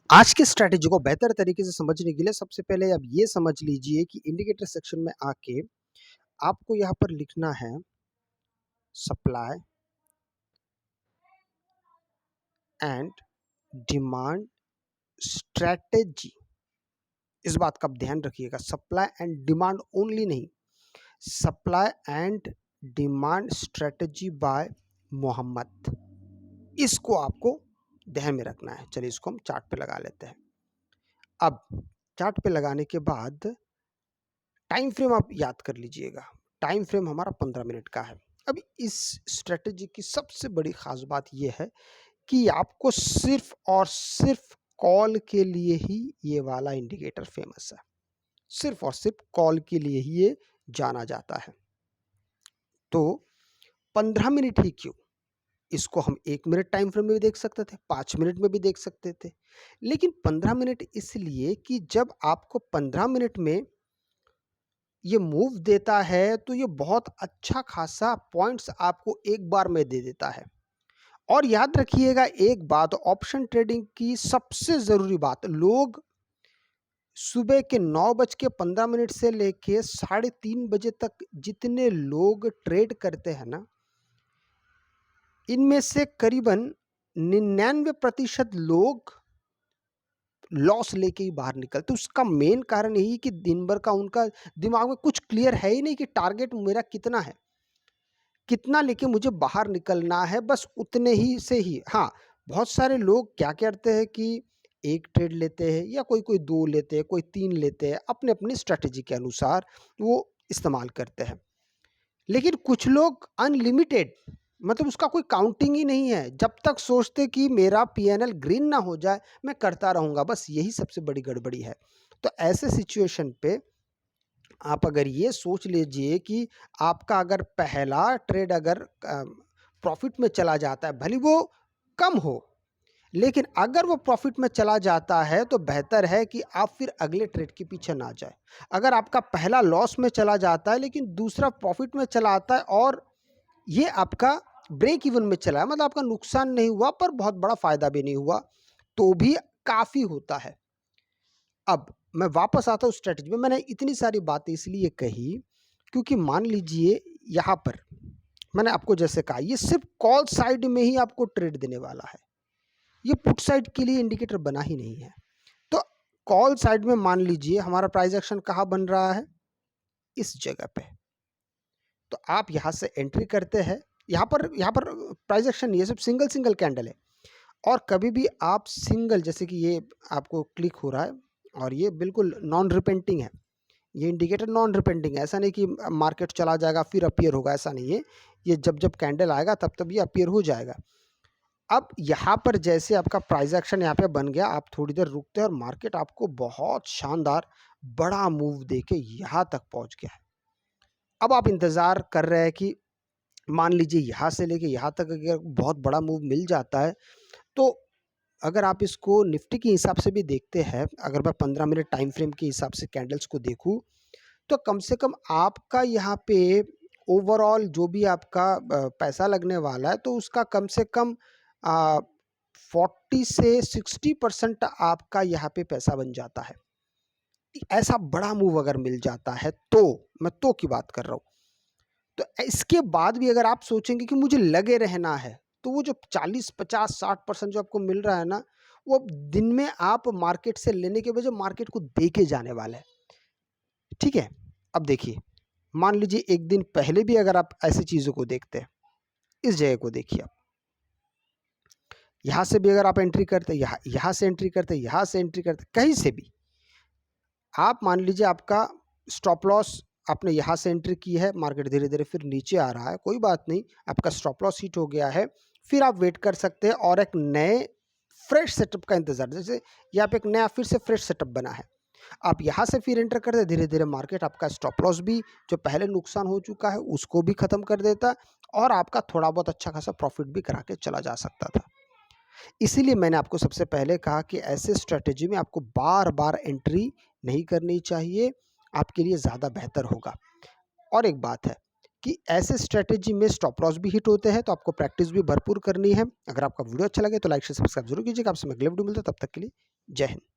आज की स्ट्रैटेजी को बेहतर तरीके से समझने के लिए सबसे पहले आप ये समझ लीजिए कि इंडिकेटर सेक्शन में आके आपको यहाँ पर लिखना है सप्लाई एंड डिमांड स्ट्रैटेजी। इस बात का आप ध्यान रखिएगा, सप्लाई एंड डिमांड ओनली नहीं, supply and demand strategy by Mohammad. इसको आपको ध्यान में रखना है। चलिए इसको हम चार्ट पे लगा लेते हैं। अब चार्ट पे लगाने के बाद टाइम फ्रेम आप याद कर लीजिएगा। टाइम फ्रेम हमारा 15 मिनट का है। अब इस स्ट्रेटजी की सबसे बड़ी खास बात यह है कि आपको सिर्फ और सिर्फ कॉल के लिए ही ये वाला इंडिकेटर फेमस है। सिर्फ और सिर्फ कॉल के लिए ही ये जाना जाता है। तो 15 मिनट ही क्यों, इसको हम 1 मिनट टाइम फ्रेम में भी देख सकते थे, 5 मिनट में भी देख सकते थे, लेकिन 15 मिनट इसलिए कि जब आपको 15 मिनट में ये मूव देता है तो ये बहुत अच्छा खासा पॉइंट्स आपको एक बार में दे देता है। और याद रखिएगा एक बात, ऑप्शन ट्रेडिंग की सबसे ज़रूरी बात, लोग सुबह के 9:15 से लेके 3:30 बजे तक जितने लोग ट्रेड करते हैं ना, इनमें से करीबन 99% लोग लॉस लेके ही बाहर निकलते। उसका मेन कारण यही कि दिन भर का उनका दिमाग में कुछ क्लियर है ही नहीं कि टारगेट मेरा कितना है, कितना लेके मुझे बाहर निकलना है, बस उतने ही से ही। हाँ, बहुत सारे लोग क्या करते हैं कि एक ट्रेड लेते हैं या कोई 2 लेते हैं, कोई 3 लेते हैं, अपने अपनी स्ट्रैटेजी के अनुसार वो इस्तेमाल करते हैं। लेकिन कुछ लोग अनलिमिटेड, मतलब उसका कोई काउंटिंग ही नहीं है, जब तक सोचते कि मेरा पीएनएल ग्रीन ना हो जाए मैं करता रहूँगा, बस यही सबसे बड़ी गड़बड़ी है। तो ऐसे सिचुएशन पे आप अगर ये सोच लीजिए कि आपका अगर पहला ट्रेड अगर प्रॉफिट में चला जाता है, भले वो कम हो, लेकिन अगर वो प्रॉफिट में चला जाता है तो बेहतर है कि आप फिर अगले ट्रेड के पीछे ना जाए। अगर आपका पहला लॉस में चला जाता है लेकिन दूसरा प्रॉफिट में चला आता है और ये आपका ब्रेक इवन में चला है, मतलब आपका नुकसान नहीं हुआ पर बहुत बड़ा फायदा भी नहीं हुआ, तो भी काफ़ी होता है। अब मैं वापस आता हूँ स्ट्रेटजी में। मैंने इतनी सारी बातें इसलिए कही क्योंकि मान लीजिए यहाँ पर मैंने आपको जैसे कहा, ये सिर्फ कॉल साइड में ही आपको ट्रेड देने वाला है, ये पुट साइड के लिए इंडिकेटर बना ही नहीं है। तो कॉल साइड में मान लीजिए हमारा प्राइस एक्शन कहाँ बन रहा है, इस जगह पे। तो आप यहाँ से एंट्री करते हैं, यहाँ पर प्राइस एक्शन नहीं है, सिर्फ सिंगल कैंडल है। और कभी भी आप सिंगल, जैसे कि ये आपको क्लिक हो रहा है और ये बिल्कुल नॉन रिपेंटिंग है, ये इंडिकेटर नॉन रिपेंटिंग है। ऐसा नहीं कि मार्केट चला जाएगा फिर अपीयर होगा, ऐसा नहीं है। ये जब जब कैंडल आएगा तब तब ये अपीयर हो जाएगा। अब यहाँ पर जैसे आपका प्राइस एक्शन यहाँ पे बन गया, आप थोड़ी देर रुकते हैं और मार्केट आपको बहुत शानदार बड़ा मूव देके यहाँ तक पहुँच गया है। अब आप इंतज़ार कर रहे हैं कि मान लीजिए यहाँ से लेके यहाँ तक अगर बहुत बड़ा मूव मिल जाता है, तो अगर आप इसको निफ्टी के हिसाब से भी देखते हैं, अगर मैं 15 मिनट टाइम फ्रेम के हिसाब से कैंडल्स को देखूं, तो कम से कम आपका यहाँ पे ओवरऑल जो भी आपका पैसा लगने वाला है, तो उसका कम से कम 40 से 60% आपका यहाँ पे पैसा बन जाता है। ऐसा बड़ा मूव अगर मिल जाता है तो, मैं तो की बात कर रहा हूँ। तो इसके बाद भी अगर आप सोचेंगे कि मुझे लगे रहना है, तो वो जो 40, 50, 60% जो आपको मिल रहा है ना, वो अब दिन में आप मार्केट से लेने के बजाय मार्केट को दे के जाने वाले हैं। ठीक है, अब देखिए, मान लीजिए एक दिन पहले भी अगर आप ऐसी चीज़ों को देखते हैं, इस जगह को देखिए आप, यहाँ से भी अगर आप एंट्री करते, यहाँ से एंट्री करते, यहाँ से एंट्री करते, कहीं से भी आप मान लीजिए आपका स्टॉप लॉस आपने यहाँ से एंट्री की है, मार्केट धीरे धीरे फिर नीचे आ रहा है, कोई बात नहीं, आपका स्टॉप लॉस हिट हो गया है, फिर आप वेट कर सकते हैं और एक नए फ्रेश सेटअप का इंतजार, जैसे यहाँ पे एक नया फिर से फ्रेश सेटअप बना है, आप यहाँ से फिर एंटर करते, धीरे धीरे मार्केट आपका स्टॉप लॉस भी जो पहले नुकसान हो चुका है उसको भी खत्म कर देता और आपका थोड़ा बहुत अच्छा खासा प्रॉफिट भी करा के चला जा सकता था। इसीलिए मैंने आपको सबसे पहले कहा कि ऐसे स्ट्रेटेजी में आपको बार बार एंट्री नहीं करनी चाहिए, आपके लिए ज़्यादा बेहतर होगा। और एक बात है कि ऐसे स्ट्रेटेजी में स्टॉप लॉस भी हिट होते हैं, तो आपको प्रैक्टिस भी भरपूर करनी है। अगर आपका वीडियो अच्छा लगे तो लाइक शेयर सब्सक्राइब जरूर कीजिएगा। आपसे मैं अगले वीडियो मिलता हूं, तब तक के लिए जय हिंद।